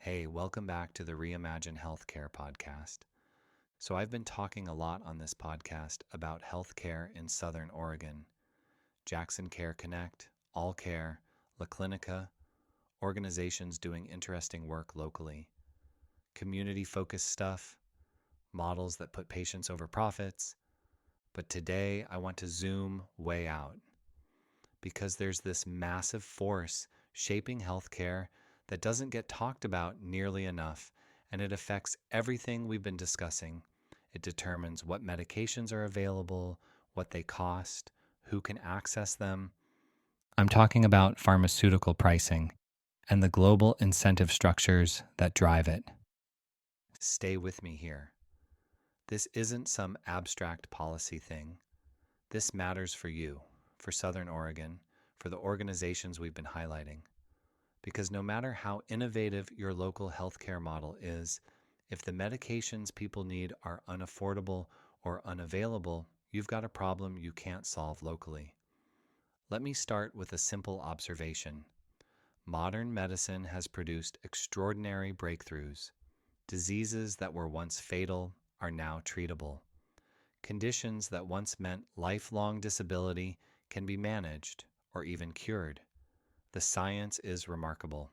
Hey, welcome back to the Reimagine Healthcare podcast. So, I've been talking a lot on this podcast about healthcare in Southern Oregon. Jackson Care Connect, All Care, La Clinica, organizations doing interesting work locally, community focused stuff, models that put patients over profits. But today, I want to zoom way out because there's this massive force shaping healthcare that doesn't get talked about nearly enough, and it affects everything we've been discussing. It determines what medications are available, what they cost, who can access them. I'm talking about pharmaceutical pricing and the global incentive structures that drive it. Stay with me here. This isn't some abstract policy thing. This matters for you, for Southern Oregon, for the organizations we've been highlighting. Because no matter how innovative your local healthcare model is, if the medications people need are unaffordable or unavailable, you've got a problem you can't solve locally. Let me start with a simple observation. Modern medicine has produced extraordinary breakthroughs. Diseases that were once fatal are now treatable. Conditions that once meant lifelong disability can be managed or even cured. The science is remarkable.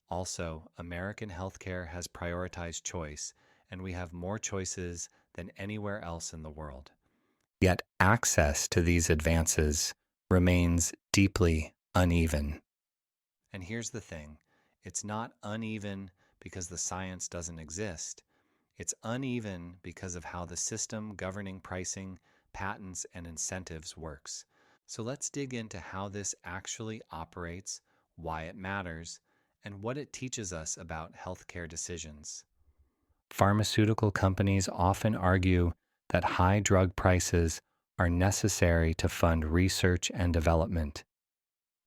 Also, American healthcare has prioritized choice, and we have more choices than anywhere else in the world. Yet access to these advances remains deeply uneven. And here's the thing, it's not uneven because the science doesn't exist. It's uneven because of how the system governing pricing, patents, and incentives works. So let's dig into how this actually operates, why it matters, and what it teaches us about healthcare decisions. Pharmaceutical companies often argue that high drug prices are necessary to fund research and development.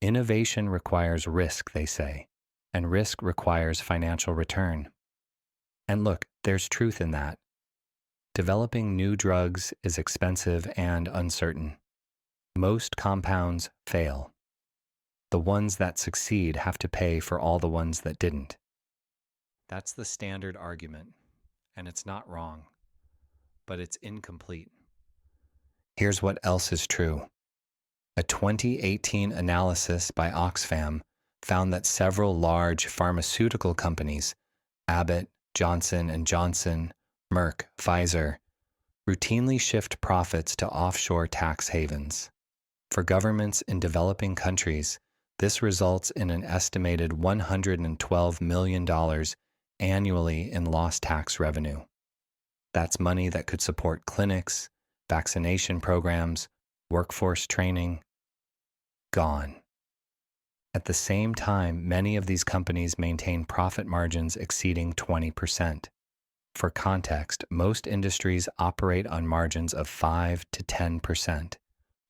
Innovation requires risk, they say, and risk requires financial return. And look, there's truth in that. Developing new drugs is expensive and uncertain. Most compounds fail. The ones that succeed have to pay for all the ones that didn't. That's the standard argument, and it's not wrong, but it's incomplete. Here's what else is true. A 2018 analysis by Oxfam found that several large pharmaceutical companies, Abbott, Johnson & Johnson, Merck, Pfizer, routinely shift profits to offshore tax havens. For governments in developing countries, this results in an estimated $112 million annually in lost tax revenue. That's money that could support clinics, vaccination programs, workforce training. Gone. At the same time, many of these companies maintain profit margins exceeding 20%. For context, most industries operate on margins of 5 to 10%.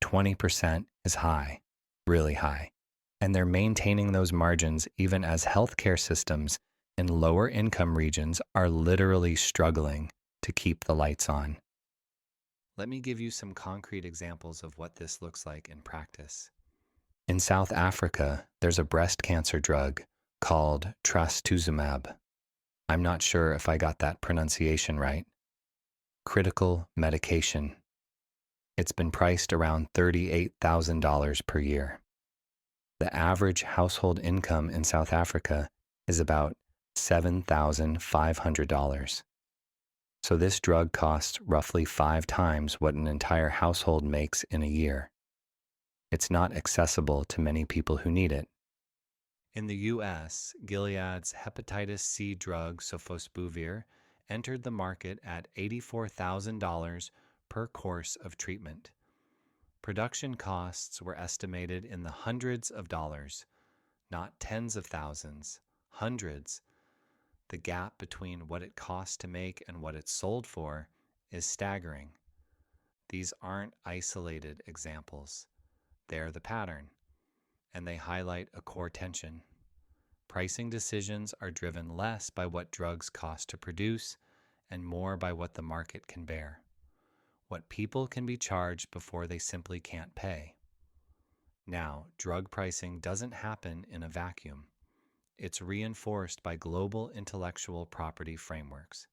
20% is high, really high. And they're maintaining those margins even as healthcare systems in lower income regions are literally struggling to keep the lights on. Let me give you some concrete examples of what this looks like in practice. In South Africa, there's a breast cancer drug called trastuzumab. I'm not sure if I got that pronunciation right. Critical medication. It's been priced around $38,000 per year. The average household income in South Africa is about $7,500. So this drug costs roughly 5 times what an entire household makes in a year. It's not accessible to many people who need it. In the US, Gilead's hepatitis C drug sofosbuvir entered the market at $84,000 per course of treatment. Production costs were estimated in the hundreds of dollars, not tens of thousands, hundreds. The gap between what it costs to make and what it's sold for is staggering. These aren't isolated examples. They're the pattern, and they highlight a core tension. Pricing decisions are driven less by what drugs cost to produce and more by what the market can bear, what people can be charged before they simply can't pay. Now, drug pricing doesn't happen in a vacuum. It's reinforced by global intellectual property frameworks.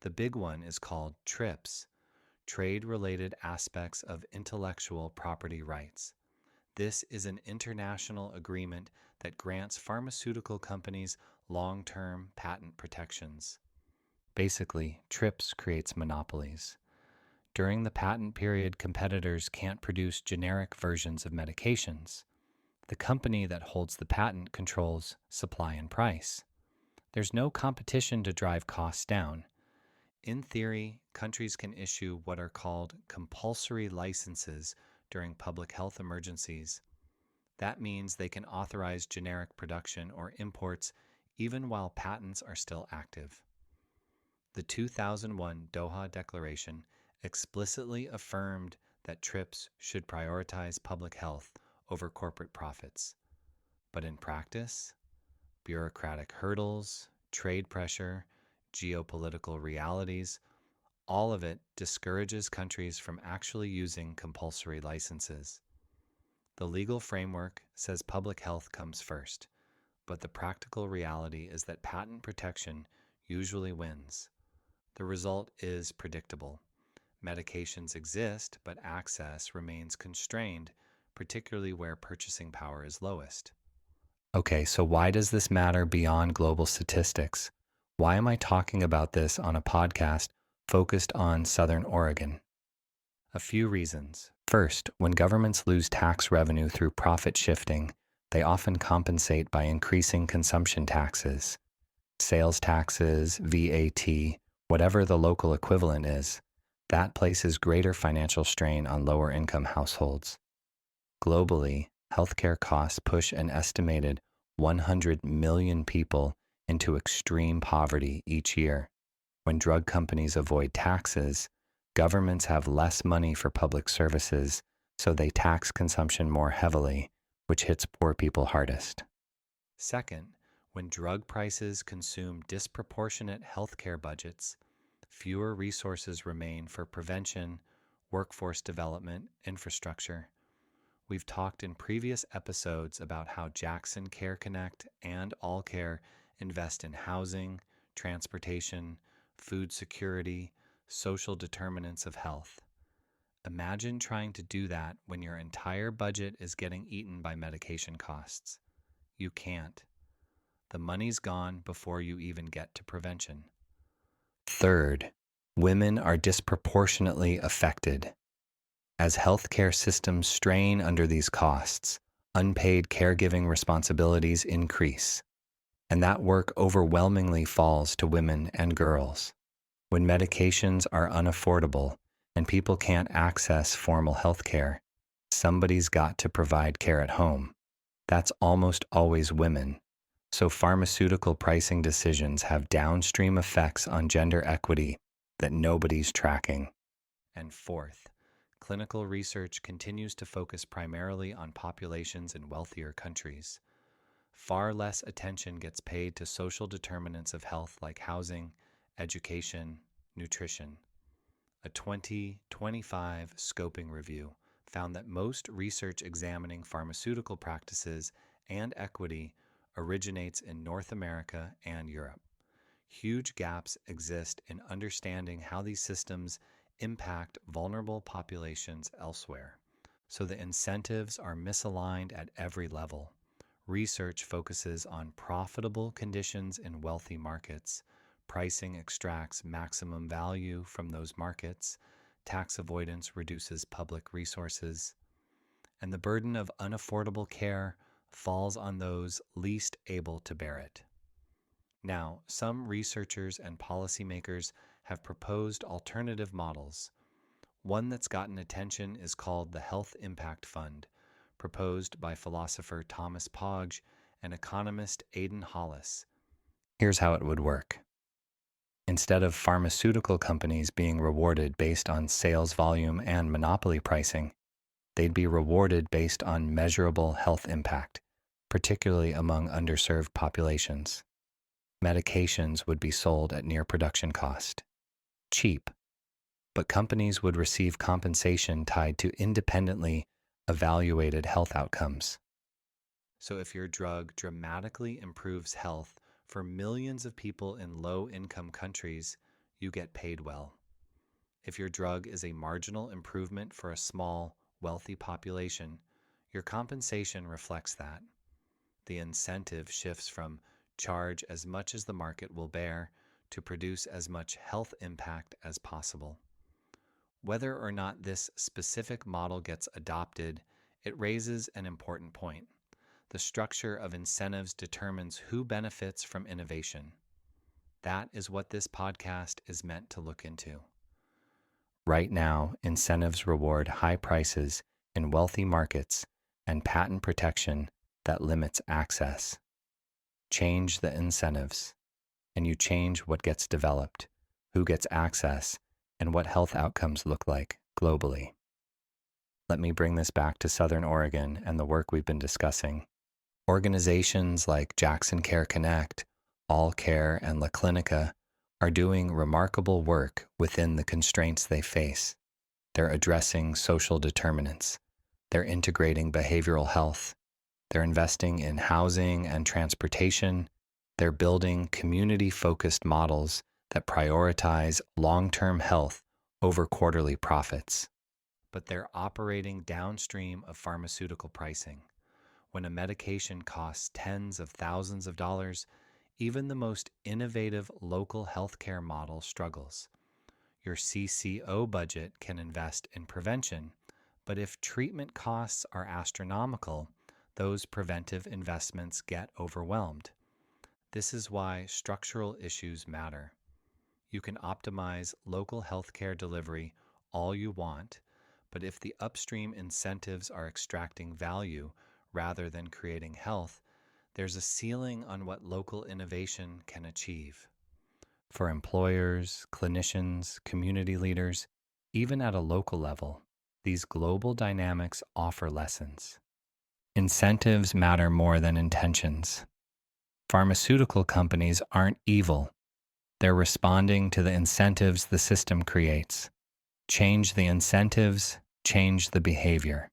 The big one is called TRIPS, Trade-Related Aspects of Intellectual Property Rights. This is an international agreement that grants pharmaceutical companies long-term patent protections. Basically, TRIPS creates monopolies. During the patent period, competitors can't produce generic versions of medications. The company that holds the patent controls supply and price. There's no competition to drive costs down. In theory, countries can issue what are called compulsory licenses during public health emergencies. That means they can authorize generic production or imports even while patents are still active. The 2001 Doha Declaration explicitly affirmed that TRIPS should prioritize public health over corporate profits. But in practice, bureaucratic hurdles, trade pressure, geopolitical realities, all of it discourages countries from actually using compulsory licenses. The legal framework says public health comes first, but the practical reality is that patent protection usually wins. The result is predictable. Medications exist, but access remains constrained, particularly where purchasing power is lowest. Okay, so why does this matter beyond global statistics? Why am I talking about this on a podcast focused on Southern Oregon? A few reasons. First, when governments lose tax revenue through profit shifting, they often compensate by increasing consumption taxes, sales taxes, VAT, whatever the local equivalent is. That places greater financial strain on lower income households. Globally, healthcare costs push an estimated 100 million people into extreme poverty each year. When drug companies avoid taxes, governments have less money for public services, so they tax consumption more heavily, which hits poor people hardest. Second, when drug prices consume disproportionate healthcare budgets, fewer resources remain for prevention, workforce development, infrastructure. We've talked in previous episodes about how Jackson Care Connect and All Care invest in housing, transportation, food security, social determinants of health. Imagine trying to do that when your entire budget is getting eaten by medication costs. You can't. The money's gone before you even get to prevention. Third, women are disproportionately affected. As healthcare systems strain under these costs, unpaid caregiving responsibilities increase, and that work overwhelmingly falls to women and girls. When medications are unaffordable and people can't access formal healthcare, somebody's got to provide care at home. That's almost always women. So pharmaceutical pricing decisions have downstream effects on gender equity that nobody's tracking. And fourth, clinical research continues to focus primarily on populations in wealthier countries. Far less attention gets paid to social determinants of health like housing, education, nutrition. A 2025 scoping review found that most research examining pharmaceutical practices and equity originates in North America and Europe. Huge gaps exist in understanding how these systems impact vulnerable populations elsewhere. So the incentives are misaligned at every level. Research focuses on profitable conditions in wealthy markets. Pricing extracts maximum value from those markets. Tax avoidance reduces public resources. And the burden of unaffordable care falls on those least able to bear it. Now, some researchers and policymakers have proposed alternative models. One that's gotten attention is called the Health Impact Fund, proposed by philosopher Thomas Pogge and economist Aidan Hollis. Here's how it would work. Instead of pharmaceutical companies being rewarded based on sales volume and monopoly pricing, they'd be rewarded based on measurable health impact, particularly among underserved populations. Medications would be sold at near production cost. Cheap, but companies would receive compensation tied to independently evaluated health outcomes. So if your drug dramatically improves health for millions of people in low-income countries, you get paid well. If your drug is a marginal improvement for a small, wealthy population, your compensation reflects that. The incentive shifts from charge as much as the market will bear to produce as much health impact as possible. Whether or not this specific model gets adopted, it raises an important point. The structure of incentives determines who benefits from innovation. That is what this podcast is meant to look into. Right now, incentives reward high prices in wealthy markets and patent protection that limits access. Change the incentives, and you change what gets developed, who gets access, and what health outcomes look like globally. Let me bring this back to Southern Oregon and the work we've been discussing. Organizations like Jackson Care Connect, All Care, and La Clinica are doing remarkable work within the constraints they face. They're addressing social determinants. They're integrating behavioral health. They're investing in housing and transportation. They're building community-focused models that prioritize long-term health over quarterly profits. But they're operating downstream of pharmaceutical pricing. When a medication costs tens of thousands of dollars, even the most innovative local healthcare model struggles. Your CCO budget can invest in prevention, but if treatment costs are astronomical, those preventive investments get overwhelmed. This is why structural issues matter. You can optimize local healthcare delivery all you want, but if the upstream incentives are extracting value rather than creating health, there's a ceiling on what local innovation can achieve. For employers, clinicians, community leaders, even at a local level, these global dynamics offer lessons. Incentives matter more than intentions. Pharmaceutical companies aren't evil. They're responding to the incentives the system creates. Change the incentives, change the behavior.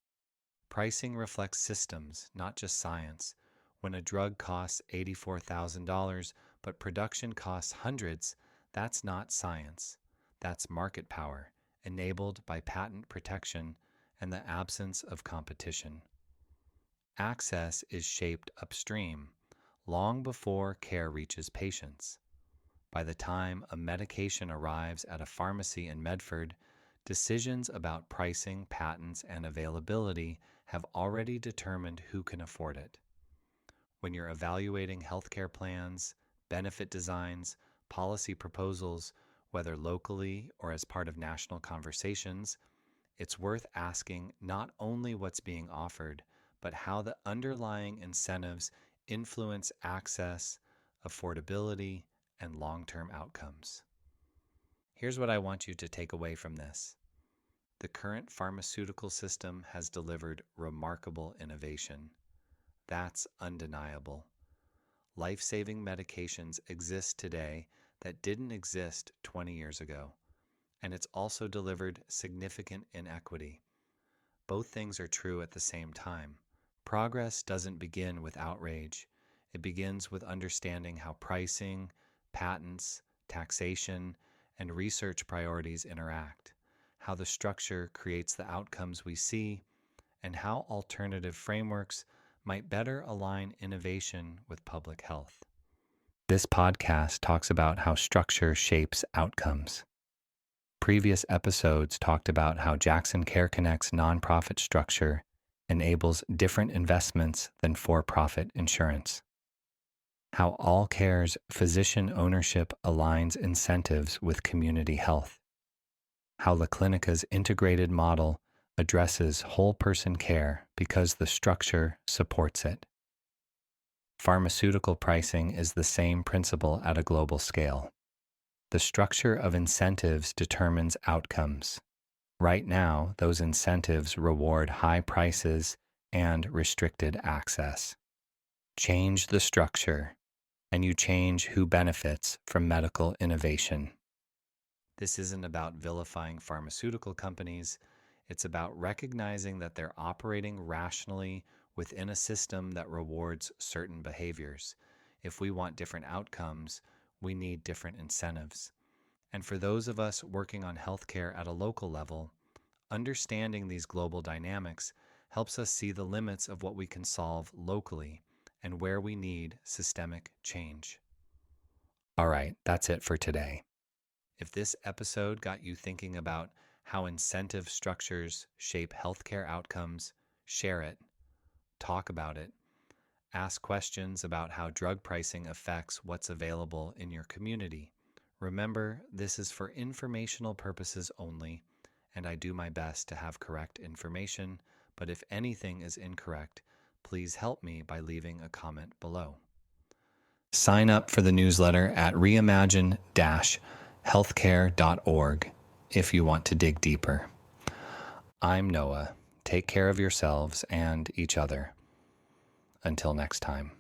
Pricing reflects systems, not just science. When a drug costs $84,000, but production costs hundreds, that's not science. That's market power, enabled by patent protection and the absence of competition. Access is shaped upstream, long before care reaches patients. By the time a medication arrives at a pharmacy in Medford, decisions about pricing, patents, and availability have already determined who can afford it. When you're evaluating healthcare plans, benefit designs, policy proposals, whether locally or as part of national conversations, it's worth asking not only what's being offered, but how the underlying incentives influence access, affordability, and long-term outcomes. Here's what I want you to take away from this. The current pharmaceutical system has delivered remarkable innovation. That's undeniable. Life-saving medications exist today that didn't exist 20 years ago, and it's also delivered significant inequity. Both things are true at the same time. Progress doesn't begin with outrage. It begins with understanding how pricing, patents, taxation, and research priorities interact, how the structure creates the outcomes we see, and how alternative frameworks might better align innovation with public health. This podcast talks about how structure shapes outcomes. Previous episodes talked about how Jackson Care Connect's nonprofit structure enables different investments than for-profit insurance. How All Care's physician ownership aligns incentives with community health. How La Clinica's integrated model addresses whole person care because the structure supports it. Pharmaceutical pricing is the same principle at a global scale. The structure of incentives determines outcomes. Right now, those incentives reward high prices and restricted access. Change the structure, and you change who benefits from medical innovation. This isn't about vilifying pharmaceutical companies. It's about recognizing that they're operating rationally within a system that rewards certain behaviors. If we want different outcomes, we need different incentives. And for those of us working on healthcare at a local level, understanding these global dynamics helps us see the limits of what we can solve locally and where we need systemic change. All right, that's it for today. If this episode got you thinking about how incentive structures shape healthcare outcomes, share it, talk about it, ask questions about how drug pricing affects what's available in your community. Remember, this is for informational purposes only, and I do my best to have correct information, but if anything is incorrect, please help me by leaving a comment below. Sign up for the newsletter at reimagine-healthcare.org if you want to dig deeper. I'm Noah. Take care of yourselves and each other. Until next time.